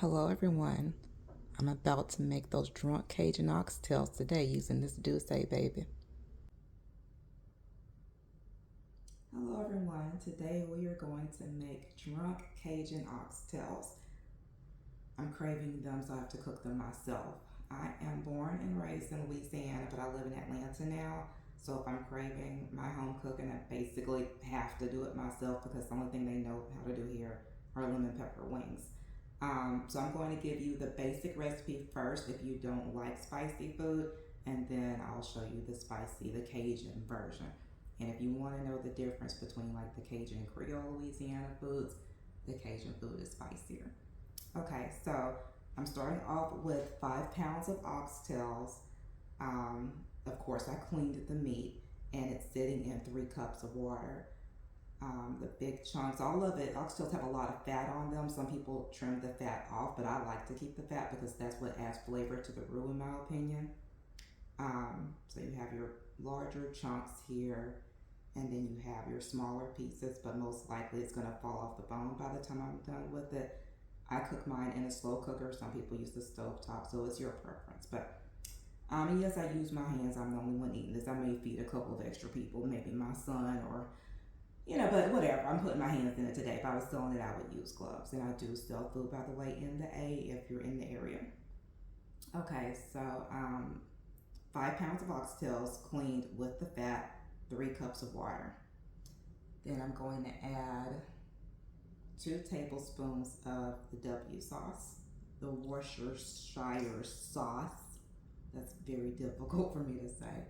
Hello everyone. I'm about to make those drunk Cajun oxtails today using this Douce baby. Hello everyone. Today we are going to make drunk Cajun oxtails. I'm craving them, so I have to cook them myself. I am born and raised in Louisiana, but I live in Atlanta now. So if I'm craving my home cooking, I basically have to do it myself because the only thing they know how to do here are lemon pepper wings. So I'm going to give you the basic recipe first if you don't like spicy food, and then I'll show you the Cajun version. And if you want to know the difference between like the Cajun and Creole Louisiana foods, the Cajun food is spicier. Okay, so I'm starting off with 5 pounds of oxtails. Um, of course, I cleaned the meat and it's sitting in 3 cups of water. The big chunks, all of it, oxtails have a lot of fat on them. Some people trim the fat off, but I like to keep the fat because that's what adds flavor to the roux, in my opinion. So you have your larger chunks here, and then you have your smaller pieces, but most likely it's gonna fall off the bone by the time I'm done with it. I cook mine in a slow cooker. Some people use the stove top, so it's your preference. But yes, I use my hands. I'm the only one eating this. I may feed a couple of extra people, maybe my son or but whatever. I'm putting my hands in it today. If I was selling it, I would use gloves. And I do sell food, by the way, in the A if you're in the area. Okay, so 5 pounds of oxtails cleaned with the fat, 3 cups of water. Then I'm going to add 2 tablespoons of the W sauce, the Worcestershire sauce. That's very difficult for me to say.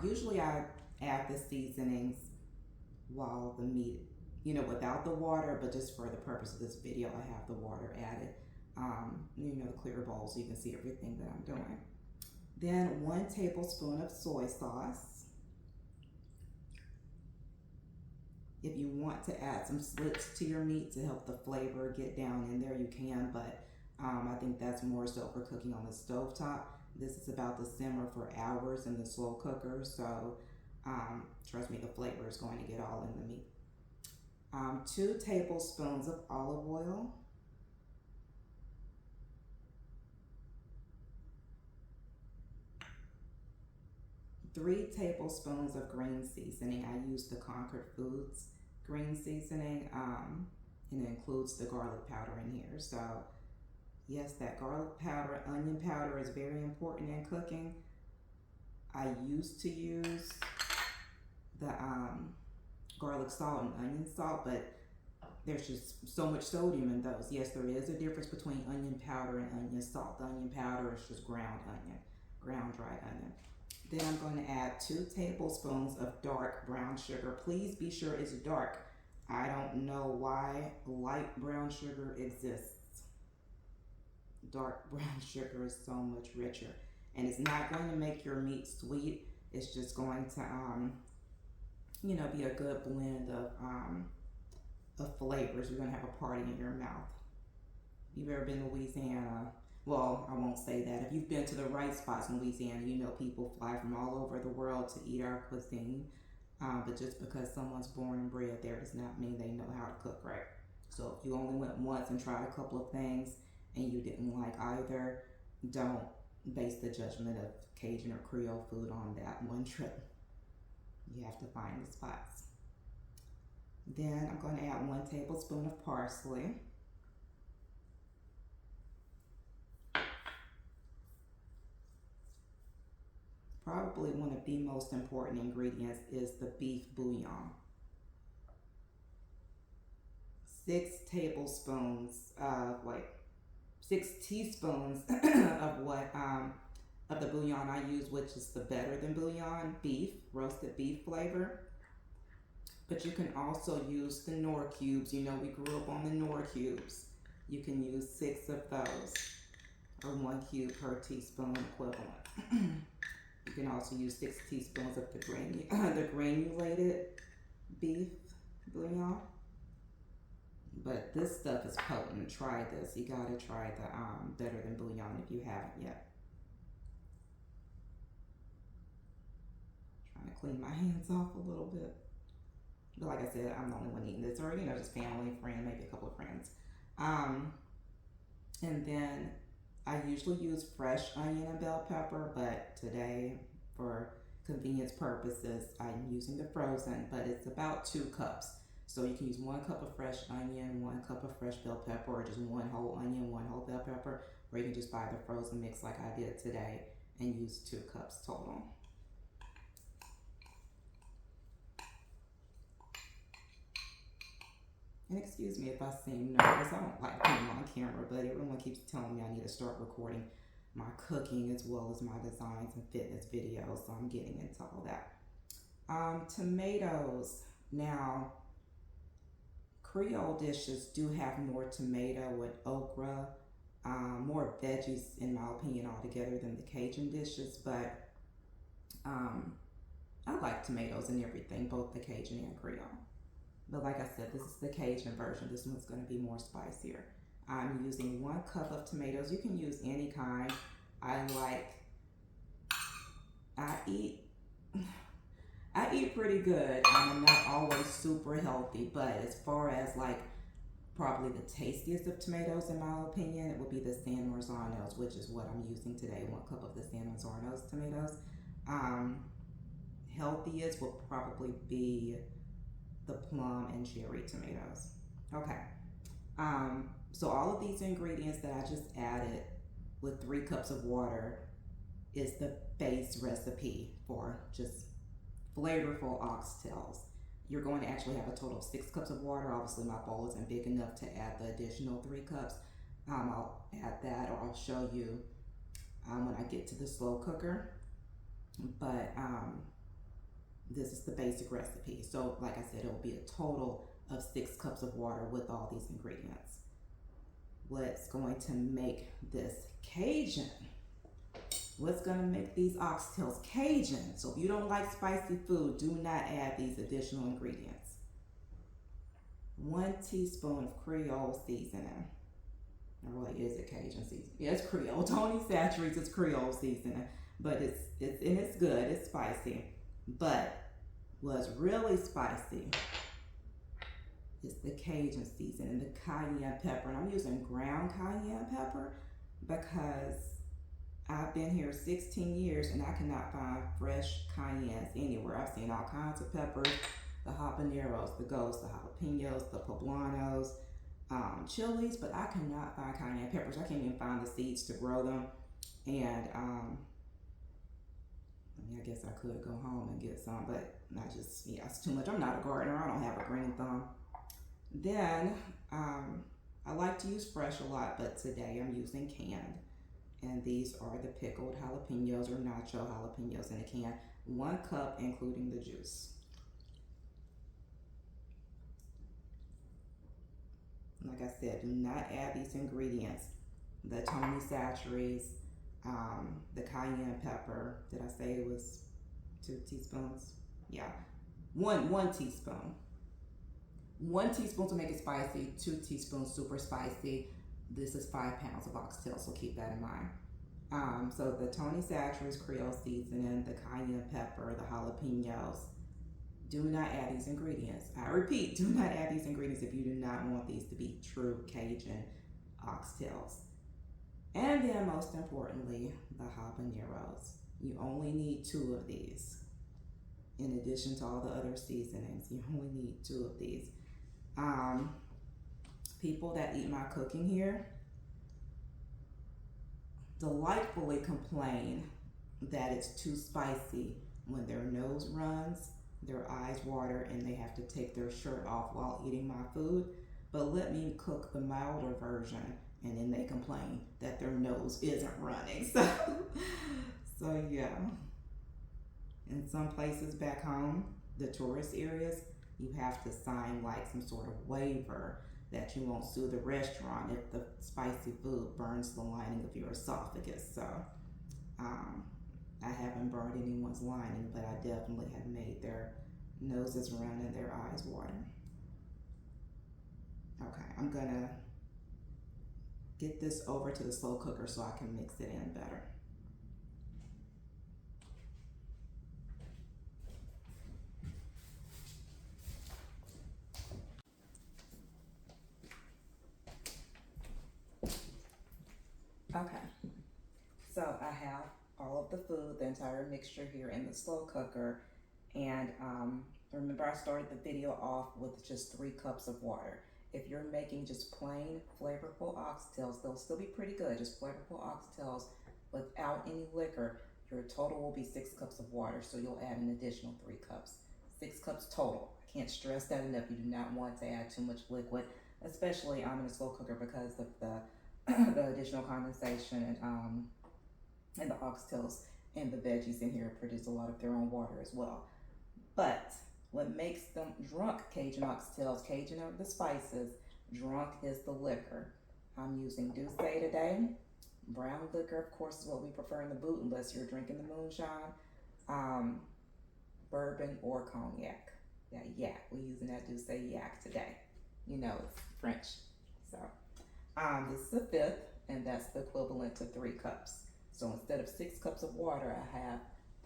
Usually I add the seasonings while the meat, without the water, but just for the purpose of this video, I have the water added. The clear bowl so you can see everything that I'm doing. Then 1 tablespoon of soy sauce. If you want to add some slits to your meat to help the flavor get down in there, you can, but I think that's more so for cooking on the stove top. This is about to simmer for hours in the slow cooker, so trust me, the flavor is going to get all in the meat. 2 tablespoons of olive oil. 3 tablespoons of green seasoning. I use the Concord Foods green seasoning, and it includes the garlic powder in here. So yes, that garlic powder, onion powder is very important in cooking. I used to use the garlic salt and onion salt, but there's just so much sodium in those. Yes, there is a difference between onion powder and onion salt. The onion powder is just ground onion, ground dried onion. Then I'm going to add 2 tablespoons of dark brown sugar. Please be sure it's dark. I don't know why light brown sugar exists. Dark brown sugar is so much richer. And it's not going to make your meat sweet. It's just going to, be a good blend of flavors. You're going to have a party in your mouth. If you've ever been to Louisiana, well, I won't say that. If you've been to the right spots in Louisiana, people fly from all over the world to eat our cuisine. But just because someone's born and bred there does not mean they know how to cook right. So if you only went once and tried a couple of things and you didn't like either, don't base the judgment of Cajun or Creole food on that one trip. You have to find the spots. Then I'm going to add 1 tablespoon of parsley. Probably one of the most important ingredients is the beef bouillon. 6 tablespoons of 6 teaspoons of the bouillon I use, which is the better than bouillon beef, roasted beef flavor. But you can also use the Knorr cubes. We grew up on the Knorr cubes. You can use 6 of those, or 1 cube per teaspoon equivalent. You can also use 6 teaspoons of the granulated beef bouillon. But this stuff is potent. Try this. You gotta try the better than bouillon if you haven't yet. Trying to clean my hands off a little bit. But like I said, I'm the only one eating this, or just family, friend, maybe a couple of friends. And then I usually use fresh onion and bell pepper, but today, for convenience purposes, I'm using the frozen, but it's about 2 cups. So you can use 1 cup of fresh onion, 1 cup of fresh bell pepper, or just one whole onion, one whole bell pepper, or you can just buy the frozen mix like I did today and use 2 cups total. And excuse me if I seem nervous. I don't like being on camera, but everyone keeps telling me I need to start recording my cooking as well as my designs and fitness videos, so I'm getting into all that. Tomatoes. Now, Creole dishes do have more tomato with okra, more veggies in my opinion altogether than the Cajun dishes, but I like tomatoes in everything, both the Cajun and Creole. But like I said, this is the Cajun version. This one's going to be more spicier. I'm using 1 cup of tomatoes. You can use any kind. I eat pretty good. I'm not always super healthy, but as far as like probably the tastiest of tomatoes in my opinion, it would be the San Marzanos, which is what I'm using today. 1 cup of the San Marzanos tomatoes. Healthiest will probably be the plum and cherry tomatoes. Okay. So all of these ingredients that I just added with 3 cups of water is the base recipe for just flavorful oxtails. You're going to actually have a total of 6 cups of water. Obviously my bowl isn't big enough to add the additional 3 cups. I'll add that, or I'll show you when I get to the slow cooker. But this is the basic recipe. So like I said, it'll be a total of 6 cups of water with all these ingredients. What's going to make this Cajun? What's going to make these oxtails Cajun? So if you don't like spicy food, do not add these additional ingredients. 1 teaspoon of Creole seasoning. Or really, is it Cajun seasoning? Yeah, it's Creole. Tony Chachere's is Creole seasoning, but it's good. It's spicy. But what's really spicy is the Cajun seasoning, the cayenne pepper. And I'm using ground cayenne pepper because I've been here 16 years and I cannot find fresh cayennes anywhere. I've seen all kinds of peppers, the habaneros, the ghosts, the jalapenos, the poblanos, chilies, but I cannot find cayenne peppers. I can't even find the seeds to grow them. And I guess I could go home and get some, but it's too much. I'm not a gardener. I don't have a green thumb. Then I like to use fresh a lot, but today I'm using canned. And these are the pickled jalapenos or nacho jalapenos in a can. 1 cup, including the juice. Like I said, do not add these ingredients. The Tony Chachere's, the cayenne pepper. Did I say it was 2 teaspoons? Yeah, one teaspoon. 1 teaspoon to make it spicy, 2 teaspoons super spicy. This is 5 pounds of oxtail, so keep that in mind. So the Tony Chachere's Creole seasoning, the cayenne pepper, the jalapenos. Do not add these ingredients. I repeat, do not add these ingredients if you do not want these to be true Cajun oxtails. And then most importantly, the habaneros. You only need 2 of these. In addition to all the other seasonings, you only need 2 of these. People that eat my cooking here delightfully complain that it's too spicy when their nose runs, their eyes water, and they have to take their shirt off while eating my food. But let me cook the milder version, and then they complain that their nose isn't running. So yeah. In some places back home, the tourist areas, you have to sign like some sort of waiver that you won't sue the restaurant if the spicy food burns the lining of your esophagus. So I haven't burned anyone's lining, but I definitely have made their noses run and their eyes water. Okay, I'm gonna get this over to the slow cooker so I can mix it in better. Okay, so I have all of the food, the entire mixture here in the slow cooker. And remember, I started the video off with just 3 cups of water. If you're making just plain flavorful oxtails, they'll still be pretty good, just flavorful oxtails without any liquor. Your total will be 6 cups of water, so you'll add an additional 3 cups. 6 cups total. I can't stress that enough. You do not want to add too much liquid, especially in a slow cooker because of the the additional condensation and the oxtails and the veggies in here produce a lot of their own water as well. But what makes them drunk Cajun oxtails, Cajun are the spices, drunk is the liquor. I'm using Douce today. Brown liquor, of course, is what we prefer in the boot, unless you're drinking the moonshine, um, bourbon, or cognac. That yak, we're using that Douce yak today. You know, it's French. So, this is a fifth, and that's the equivalent to 3 cups. So instead of 6 cups of water, I have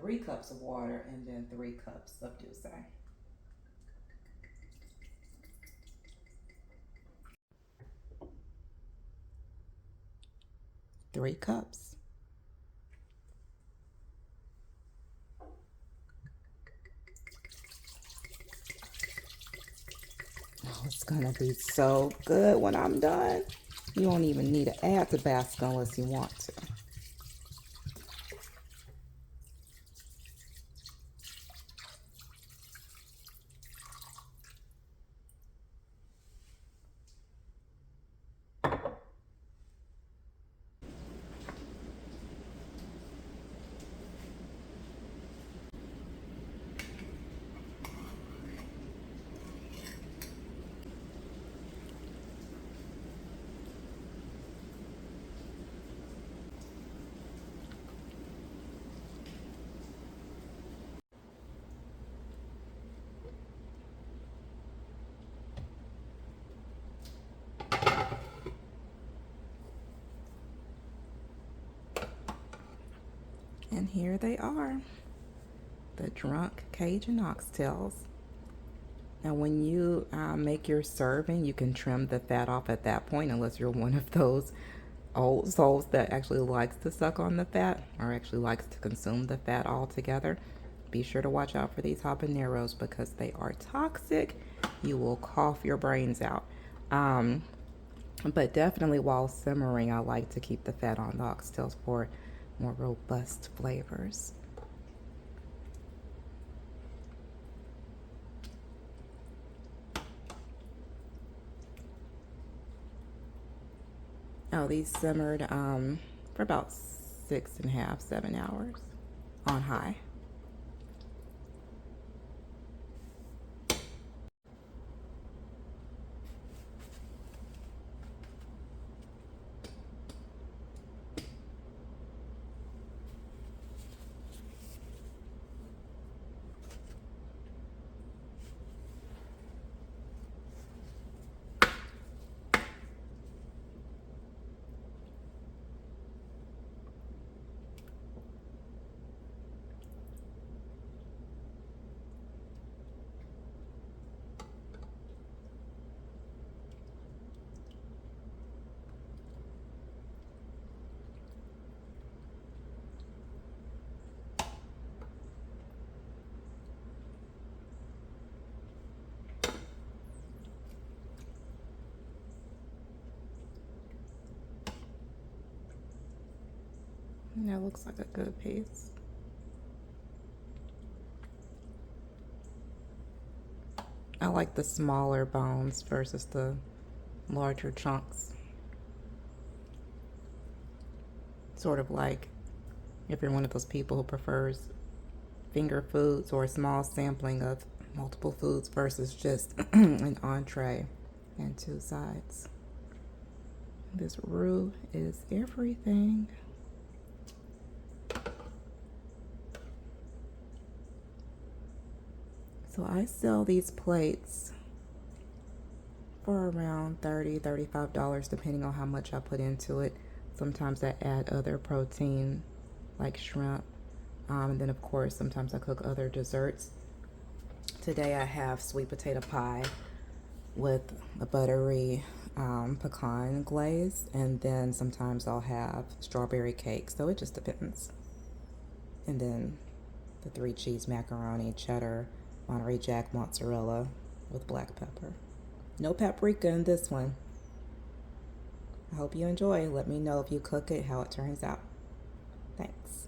3 cups of water and then 3 cups of Douce. 3 cups. Oh, it's gonna be so good when I'm done. You don't even need to add Tabasco unless you want to. And here they are, the drunk Cajun oxtails. Now, when you make your serving, you can trim the fat off at that point, unless you're one of those old souls that actually likes to suck on the fat or actually likes to consume the fat altogether. Be sure to watch out for these habaneros because they are toxic. You will cough your brains out. But definitely while simmering, I like to keep the fat on the oxtails for more robust flavors. Oh, these simmered for about 6.5, 7 hours on high. And that looks like a good piece. I like the smaller bones versus the larger chunks. Sort of like if you're one of those people who prefers finger foods or a small sampling of multiple foods versus just an entree and 2 sides. This roux is everything. So I sell these plates for around $30, $35 depending on how much I put into it. Sometimes I add other protein like shrimp. And then of course, sometimes I cook other desserts. Today I have sweet potato pie with a buttery pecan glaze, and then sometimes I'll have strawberry cake, so it just depends. And then the 3 cheese macaroni, cheddar, Monterey Jack mozzarella with black pepper. No paprika in this one. I hope you enjoy. Let me know if you cook it, how it turns out. Thanks.